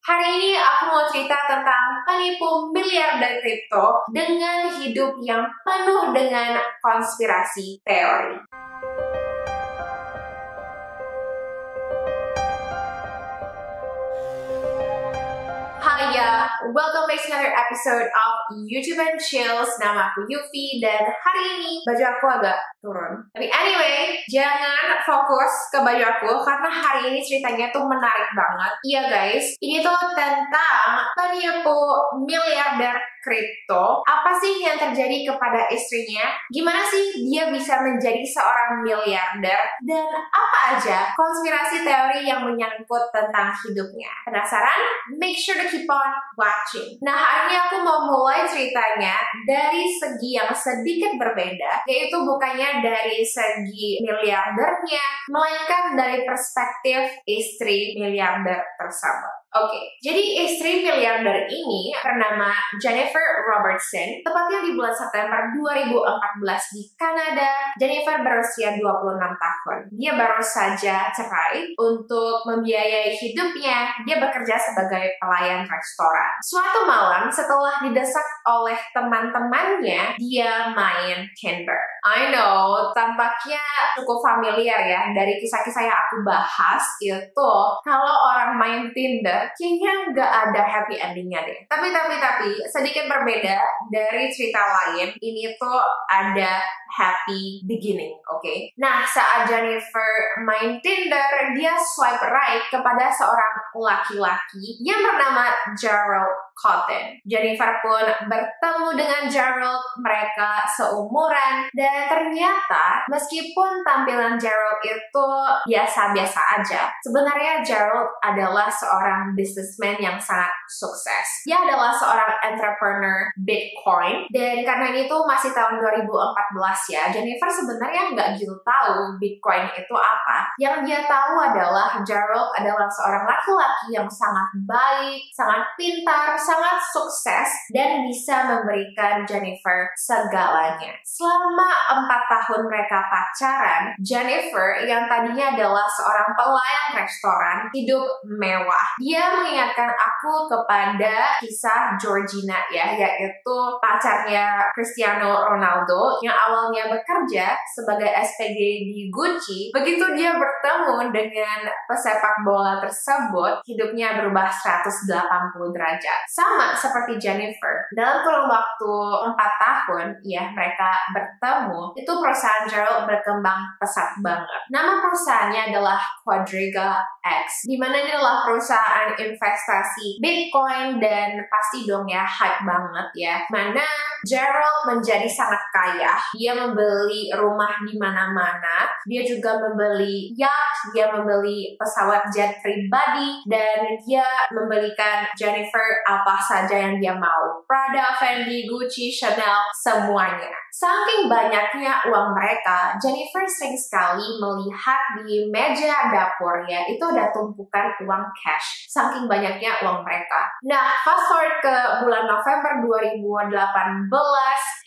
Hari ini aku mau cerita tentang penipu miliarder kripto dengan hidup yang penuh dengan konspirasi teori. Hai, welcome back to another episode of YouTube and Chills. Nama aku Yufi dan hari ini baju aku agak turun. Tapi anyway, jangan fokus ke baju aku karena hari ini ceritanya tuh menarik banget. Iya guys, ini tuh tentang penipu miliarder kripto. Apa sih yang terjadi kepada istrinya? Gimana sih dia bisa menjadi seorang miliarder? Dan apa aja konspirasi teori yang menyangkut tentang hidupnya? Penasaran? Make sure to keep on watching. Nah, hari ini aku mau mulai ceritanya dari segi yang sedikit berbeda, yaitu bukannya dari segi miliardernya, melainkan dari perspektif istri miliarder tersebut. Oke, jadi istri miliarder ini bernama Jennifer Robertson, tepatnya di bulan September 2014 di Kanada. Jennifer berusia 26 tahun. Dia baru saja cerai untuk membiayai hidupnya. Dia bekerja sebagai pelayan restoran. Suatu malam setelah didesak oleh teman-temannya, dia main Tinder. I know, tampaknya cukup familiar ya dari kisah-kisah yang aku bahas itu. Kalau orang main Tinder, kayaknya nggak ada happy endingnya deh. Tapi sedikit berbeda dari cerita lain. Ini tuh ada happy beginning, oke? Nah, saat Jennifer main Tinder, dia swipe right kepada seorang laki-laki yang bernama Gerald Cotton. Jennifer pun bertemu dengan Gerald, mereka seumuran, dan ternyata meskipun tampilan Gerald itu biasa-biasa aja, sebenarnya Gerald adalah seorang businessman yang sangat sukses. Dia adalah seorang entrepreneur Bitcoin, dan karena ini tuh masih tahun 2014 ya, Jennifer sebenarnya nggak gitu tahu Bitcoin itu apa. Yang dia tahu adalah Gerald adalah seorang laki-laki yang sangat baik, sangat pintar, sangat sukses, dan bisa memberikan Jennifer segalanya. Selama 4 tahun mereka pacaran, Jennifer yang tadinya adalah seorang pelayan restoran hidup mewah. Dia mengingatkan aku kepada kisah Georgina ya, yaitu pacarnya Cristiano Ronaldo yang awalnya bekerja sebagai SPG di Gucci. Begitu dia bertemu dengan pesepak bola tersebut, hidupnya berubah 180 derajat. Sama seperti Jennifer, dalam kurun waktu 4 tahun ya mereka bertemu, itu perusahaan Gerald berkembang pesat banget. Nama perusahaannya adalah Quadriga X, di mana ini adalah perusahaan investasi Bitcoin dan pasti dong ya hype banget ya. Mana Gerald menjadi sangat kaya, dia membeli rumah di mana-mana, dia juga membeli yacht, dia membeli pesawat jet pribadi, dan dia membelikan Jennifer apa saja yang dia mau. Prada, Fendi, Gucci, Chanel, semuanya. Saking banyaknya uang mereka, Jennifer sering sekali melihat di meja dapurnya itu ada tumpukan uang cash. Saking banyaknya uang mereka. Nah, fast forward ke bulan November 2018,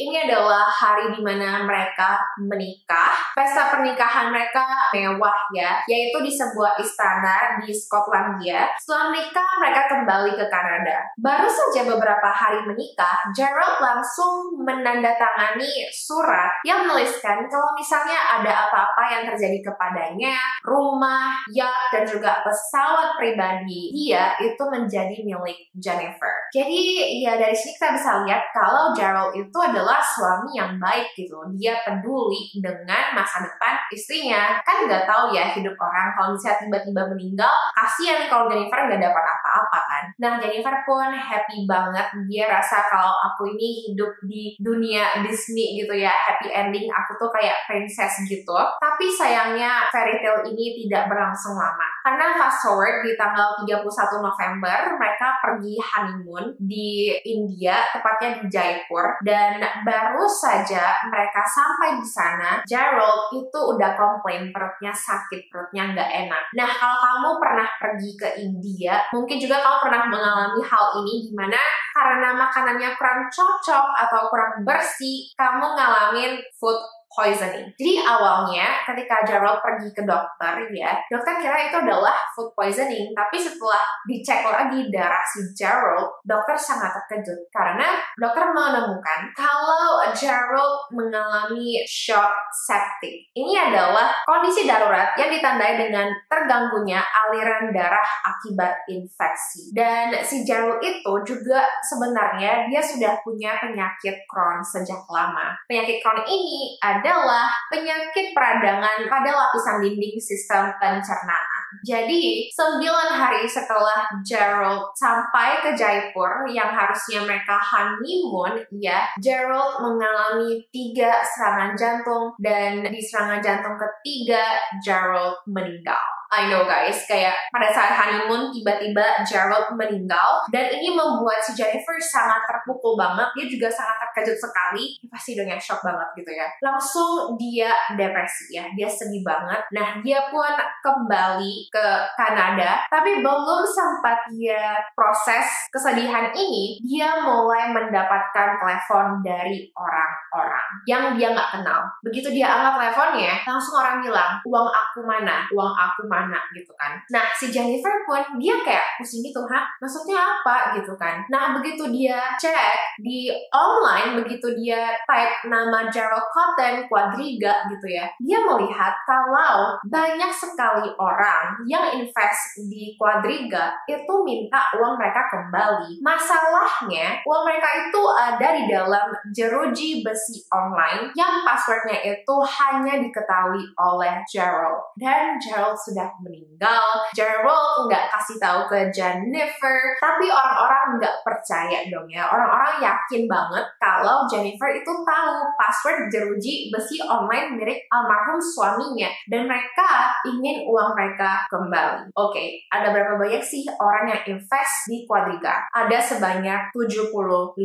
ini adalah hari dimana mereka menikah. Pesta pernikahan mereka mewah ya, yaitu di sebuah istana di Skotlandia. Setelah menikah, mereka kembali ke Kanada. Baru saja beberapa hari menikah, Gerald langsung menandatangani surat yang menuliskan kalau misalnya ada apa-apa yang terjadi kepadanya, rumah, yacht, dan juga pesawat pribadi, dia itu menjadi milik Jennifer. Jadi ya dari sini kita bisa lihat kalau Gerald itu adalah suami yang baik gitu. Dia peduli dengan masa depan istrinya. Kan nggak tahu ya hidup orang, kalau misalnya tiba-tiba meninggal, kasihan kalau Jennifer nggak dapat apa-apa kan. Nah, Jennifer pun happy banget. Dia rasa kalau aku ini hidup di dunia Disney gitu ya, happy ending, aku tuh kayak princess gitu. Tapi sayangnya fairy tale ini tidak berlangsung lama. Karena fast forward di tanggal 31 November, mereka pergi honeymoon di India, tepatnya di Jaipur. Dan baru saja mereka sampai di sana, Gerald itu udah komplain perutnya sakit, perutnya nggak enak. Nah, kalau kamu pernah pergi ke India, mungkin juga kamu pernah mengalami hal ini, dimana karena makanannya kurang cocok atau kurang bersih, kamu ngalamin food poisoning. Jadi awalnya ketika Gerald pergi ke dokter ya, dokter kira itu adalah food poisoning, tapi setelah dicek lagi darah si Gerald, dokter sangat terkejut karena dokter menemukan kalau Gerald mengalami shock septic. Ini adalah kondisi darurat yang ditandai dengan terganggunya aliran darah akibat infeksi. Dan si Gerald itu juga sebenarnya dia sudah punya penyakit Crohn sejak lama. Penyakit Crohn ini adalah penyakit peradangan pada lapisan dinding sistem pencernaan. Jadi, 9 hari setelah Gerald sampai ke Jaipur yang harusnya mereka honeymoon, ya, Gerald mengalami 3 serangan jantung dan di serangan jantung ketiga Gerald meninggal. I know guys, kayak pada saat honeymoon tiba-tiba Gerald meninggal dan ini membuat si Jennifer sangat terpukul banget. Dia juga sangat terkejut sekali. Dia pasti udah shock banget gitu ya. Langsung dia depresi ya, dia sedih banget. Nah, dia pun kembali ke Kanada, tapi belum sempat dia proses kesedihan ini, dia mulai mendapatkan telepon dari orang-orang yang dia nggak kenal. Begitu dia angkat teleponnya, langsung orang bilang, uang aku mana? Uang aku mana? Gitu kan. Nah, si Jennifer pun dia kayak pusing gitu, maksudnya apa gitu kan. Nah, begitu dia cek di online, begitu dia type nama Gerald Cotton Quadriga gitu ya, dia melihat kalau banyak sekali orang yang invest di Quadriga itu minta uang mereka kembali. Masalahnya, uang mereka itu ada di dalam jeruji besi online yang passwordnya itu hanya diketahui oleh Gerald. Dan Gerald sudah meninggal. Gerald nggak kasih tahu ke Jennifer, tapi orang-orang nggak percaya dong ya. Orang-orang yakin banget kalau Jennifer itu tahu password jeruji besi online milik almarhum suaminya dan mereka ingin uang mereka kembali. Oke, ada berapa banyak sih orang yang invest di Quadriga? Ada sebanyak 75.000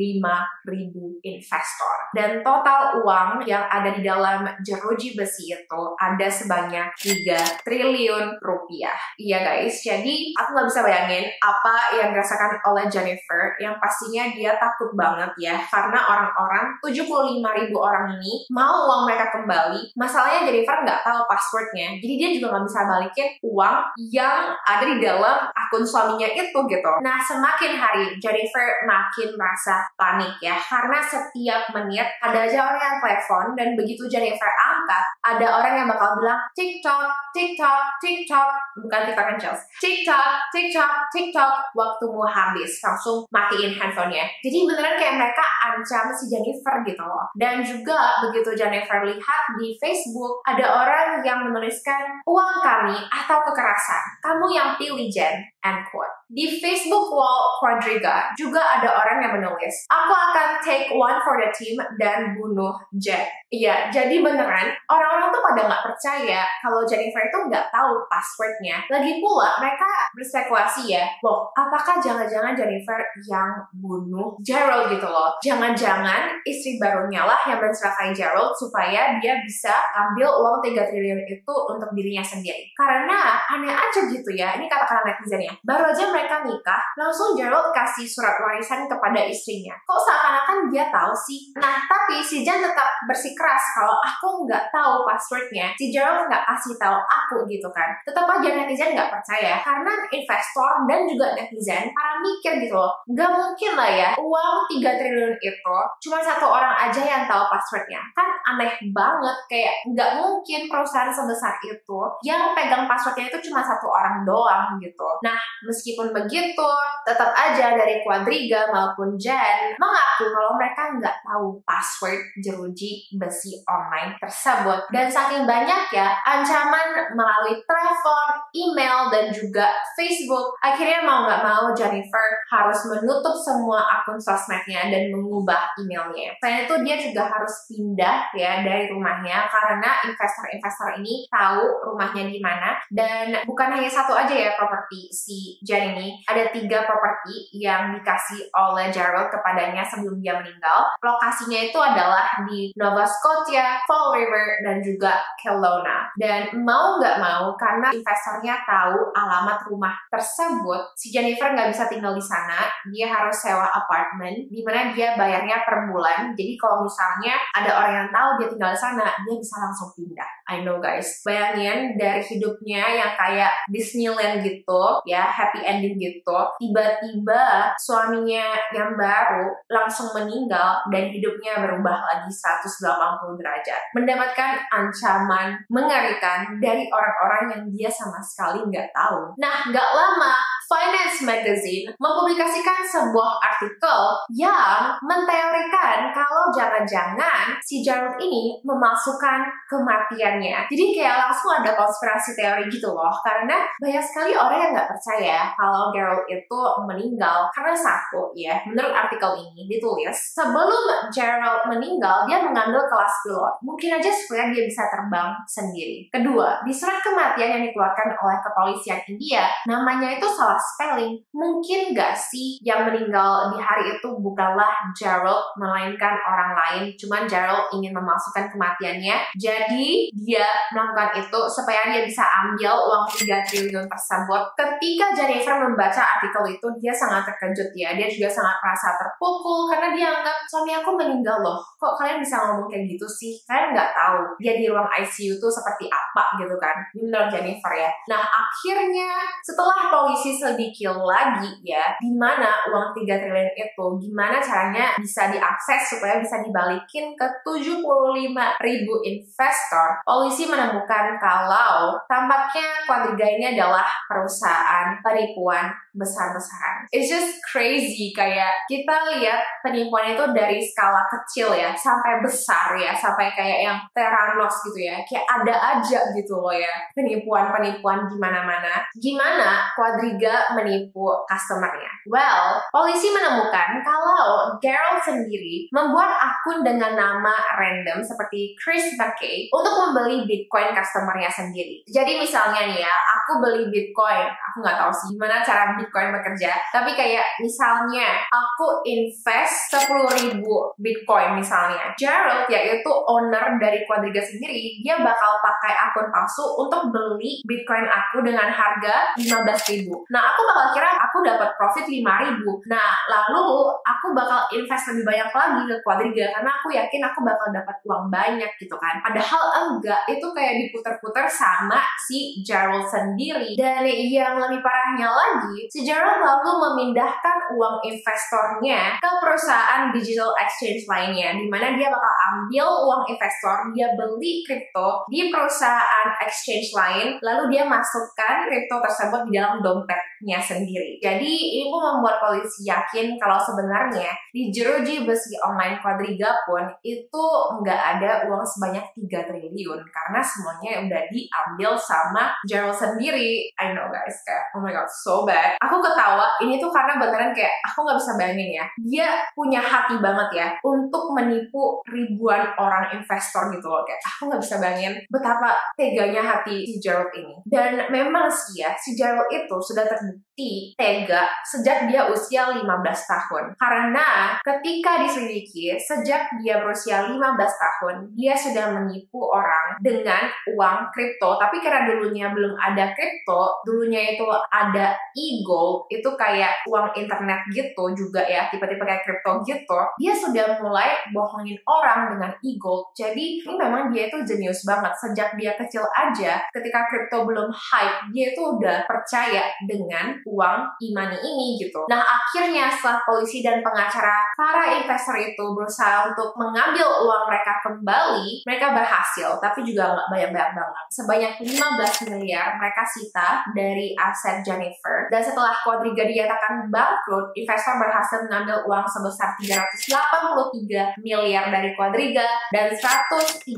investor dan total uang yang ada di dalam jeruji besi itu ada sebanyak 3 triliun rupiah. Iya guys, jadi aku nggak bisa bayangin apa yang dirasakan oleh Jennifer, yang pastinya dia takut banget ya, karena orang-orang 75.000 orang ini mau uang mereka kembali. Masalahnya Jennifer nggak tahu passwordnya, jadi dia juga nggak bisa balikin uang yang ada di dalam akun suaminya itu gitu. Nah, semakin hari Jennifer makin merasa panik ya, karena setiap menit ada aja orang yang telepon dan begitu Jennifer angkat, ada orang yang bakal bilang TikTok, TikTok, TikTok, bukan TikTok and Chills, TikTok, TikTok, TikTok, waktumu habis, langsung matiin handphonenya. Jadi beneran kayak mereka ancam si Jennifer gitu loh. Dan juga begitu Jennifer lihat di Facebook, ada orang yang menuliskan uang kami atau kekerasan, kamu yang pilih Jen, end quote. Di Facebook wall Quadriga juga ada orang yang menulis, aku akan take one for the team dan bunuh Jen. Iya, jadi beneran orang-orang tuh pada nggak percaya kalau Jennifer itu nggak tahu passwordnya. Lagi pula mereka berspekulasi ya, loh apakah jangan-jangan Jennifer yang bunuh Gerald gitu loh. Jangan-jangan istri barunya lah yang mencelakai Gerald supaya dia bisa ambil uang 3 triliun itu untuk dirinya sendiri. Karena aneh aja gitu ya, ini kata-kata netizen ya. Baru aja mereka nikah, langsung Gerald kasih surat warisan kepada istrinya. Kok seakan-akan dia tahu sih? Nah, tapi si Jen tetap bersikeras kalau aku nggak tahu passwordnya. Si Gerald nggak kasih tahu aku gitu kan. Tetap aja netizen nggak percaya karena investor dan juga netizen para mikir gitu loh. Nggak mungkin lah ya uang 3 triliun itu cuma satu orang aja yang tahu passwordnya. Kan aneh banget, kayak nggak mungkin perusahaan sebesar itu yang pegang passwordnya itu cuma satu orang doang gitu. Nah, meskipun begitu, tetap aja dari Quadriga maupun Jen mengaku kalau mereka nggak tahu password jeruji besi online tersebut. Dan saking banyak ya ancaman melalui telepon, email, dan juga Facebook, akhirnya mau nggak mau Jennifer harus menutup semua akun sosmednya dan mengubah emailnya. Selain itu dia juga harus pindah ya dari rumahnya karena investor-investor ini tahu rumahnya di mana. Dan bukan hanya satu aja ya properti si Jen ini, ada 3 properti yang dikasih oleh Gerald kepadanya sebelum dia meninggal. Lokasinya itu adalah di Nova Scotia, Fall River, dan juga Kelowna. Dan mau nggak mau, karena investornya tahu alamat rumah tersebut, si Jennifer nggak bisa tinggal di sana. sana, dia harus sewa apartemen, di mana dia bayarnya per bulan. Jadi kalau misalnya ada orang yang tahu dia tinggal di sana, dia bisa langsung pindah. I know guys, bayangin dari hidupnya yang kayak Disneyland gitu, ya happy ending gitu, tiba-tiba suaminya yang baru langsung meninggal dan hidupnya berubah lagi 180 derajat. Mendapatkan ancaman mengerikan dari orang-orang yang dia sama sekali nggak tahu. Nah, nggak lama, Finance Magazine mempublikasikan sebuah artikel yang menteorikan kalau jangan-jangan si Gerald ini memalsukan kematiannya. Jadi kayak langsung ada konspirasi teori gitu loh, karena banyak sekali orang yang nggak percaya kalau Gerald itu meninggal. Karena satu ya, menurut artikel ini ditulis, sebelum Gerald meninggal, dia mengambil kelas pilot. Mungkin aja supaya dia bisa terbang sendiri. Kedua, di surat kematian yang dikeluarkan oleh kepolisian India, namanya itu salah spelling. Mungkin gak sih yang meninggal di hari itu bukanlah Gerald, melainkan orang lain. Cuman Gerald ingin memasukkan kematiannya. Jadi dia melakukan itu supaya dia bisa ambil uang 3 triliun tersebut. Ketika Jennifer membaca artikel itu, dia sangat terkejut ya. Dia juga sangat merasa terpukul karena dia anggap suami aku meninggal loh. Kok kalian bisa ngomong kayak gitu sih? Kalian nggak tahu dia di ruang ICU tuh seperti apa gitu kan. Ini menurut Jennifer ya. Nah akhirnya setelah polisi selidiki lagi ya, di mana uang 3 triliun itu, gimana caranya bisa diakses supaya bisa dibalikin ke 75.000 investor. Polisi menemukan kalau tampaknya Quadriga ini adalah perusahaan penipuan besar-besaran. It's just crazy, kayak kita lihat penipuan itu dari skala kecil ya sampai besar ya, sampai kayak yang Theranos gitu ya, kayak ada aja gitu loh ya penipuan-penipuan di mana-mana. Gimana Quadriga menipu customernya? Well, polisi menemukan kalau Gerald sendiri membuat akun dengan nama random seperti Chris McKay untuk membeli Bitcoin customernya sendiri. Jadi misalnya nih ya, aku beli Bitcoin, aku nggak tahu sih gimana cara Bitcoin bekerja, tapi kayak misalnya aku invest 10.000 Bitcoin misalnya. Gerald, yaitu owner dari Quadriga sendiri, dia bakal pakai akun palsu untuk beli Bitcoin aku dengan harga 15.000. Nah, aku bakal kira aku dapat profit 5.000. Nah, lalu aku bakal invest lebih banyak lagi ke Quadriga karena aku yakin aku bakal dapat uang banyak gitu kan. Padahal enggak, itu kayak diputar-putar sama si Gerald sendiri. Dan yang lebih parahnya lagi, si Gerald lalu memindahkan uang investornya ke perusahaan digital exchange lainnya, di mana dia bakal ambil uang investor, dia beli kripto di perusahaan exchange lain, lalu dia masukkan kripto tersebut di dalam dompetnya sendiri. Jadi ini pun membuat polisi yakin kalau sebenarnya di jeruji besi online Quadriga pun itu nggak ada uang sebanyak 3 triliun karena semuanya udah diambil sama Gerald sendiri. I know guys, kayak oh my god, so bad. Aku ketawa, ini tuh karena beneran kayak aku nggak bisa bayangin ya, dia punya hati banget ya untuk menipu ribuan orang investor gitu loh. Kayak aku nggak bisa bayangin betapa teganya hati si Gerald ini. Dan memang sih ya, si Gerald itu sudah terbukti tega sejak dia usia 15 tahun. Karena ketika diselidiki, sejak dia berusia 15 tahun, dia sudah menipu orang dengan uang kripto. Tapi karena dulunya belum ada kripto, dulunya itu ada e-gold, itu kayak uang internet gitu juga ya, tipe-tipe kayak kripto gitu, dia sudah mulai bohongin orang dengan e-gold. Jadi ini memang dia itu jenius banget. Sejak dia kecil aja, ketika kripto belum hype, dia itu udah percaya dengan uang e-money ini gitu. Nah akhirnya setelah polisi dan pengacara para investor itu berusaha untuk mengambil uang mereka kembali, mereka berhasil, tapi juga nggak banyak-banyak banget. Sebanyak 15 miliar mereka sita dari aset Jennifer. Dan setelah Quadriga dinyatakan bangkrut, investor berhasil mengambil uang sebesar 383 miliar dari Quadriga dan 135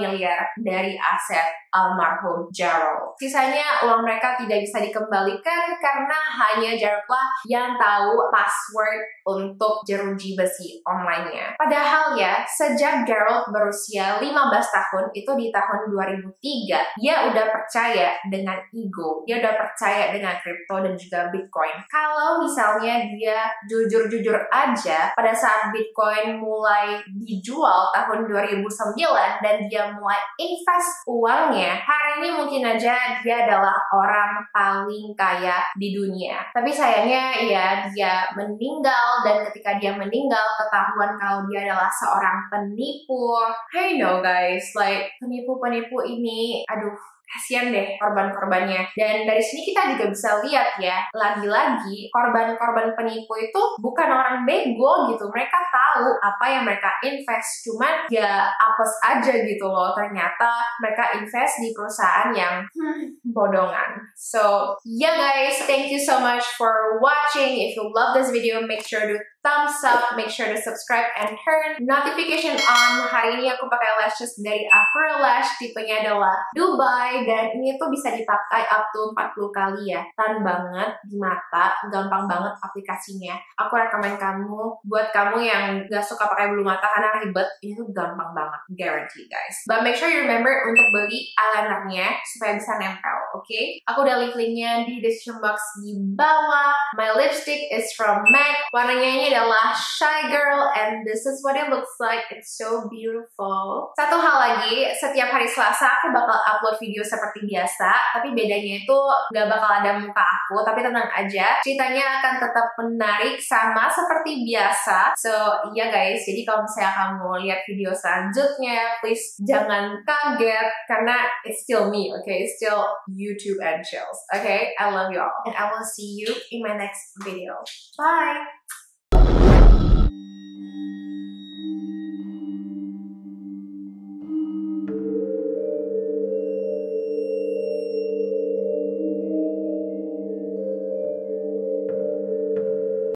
miliar dari aset almarhum Gerald. Sisanya uang mereka tidak bisa dikembalikan karena hanya Gerald lah yang tahu password untuk jeruji besi online-nya. Padahal ya, sejak Gerald berusia 15 tahun, itu di tahun 2003, dia udah percaya dengan ego, dia udah percaya dengan kripto dan juga Bitcoin. Kalau misalnya dia jujur-jujur aja, pada saat Bitcoin mulai dijual tahun 2009 dan dia mulai invest uangnya, hari hari ini mungkin aja dia adalah orang paling kaya di dunia. Tapi sayangnya ya dia meninggal, dan ketika dia meninggal ketahuan kalau dia adalah seorang penipu. I know guys, like penipu-penipu ini, aduh, kasihan deh korban-korbannya. Dan dari sini kita juga bisa lihat ya, lagi-lagi korban-korban penipu itu bukan orang bego gitu. Mereka tahu apa yang mereka invest, cuman ya apes aja gitu loh. Ternyata mereka invest di perusahaan yang bodongan. So yeah guys, thank you so much for watching. If you love this video, make sure to thumbs up, make sure to subscribe and turn notification on. Hari ini aku pakai lashes dari Afro Lash, tipenya adalah Dubai, dan ini tuh bisa dipakai up to 40 kali ya. Tahan banget di mata, gampang banget aplikasinya. Aku rekomen kamu, buat kamu yang gak suka pakai bulu mata karena ribet, ini tuh gampang banget, guarantee guys. But make sure you remember untuk beli eyelinernya supaya bisa nempel, oke? Aku udah leave linknya di description box di bawah. My lipstick is from MAC, warnanya ini adalah Shy Girl, and this is what it looks like. It's so beautiful. Satu hal lagi, setiap hari Selasa aku bakal upload video seperti biasa, tapi bedanya itu gak bakal ada muka aku, tapi tenang aja, ceritanya akan tetap menarik sama seperti biasa. So iya guys, jadi kalau misalnya kamu lihat video selanjutnya, please jangan kaget karena it's still me, okay? It's still YouTube and chills, okay? I love you all, and I will see you in my next video. Bye!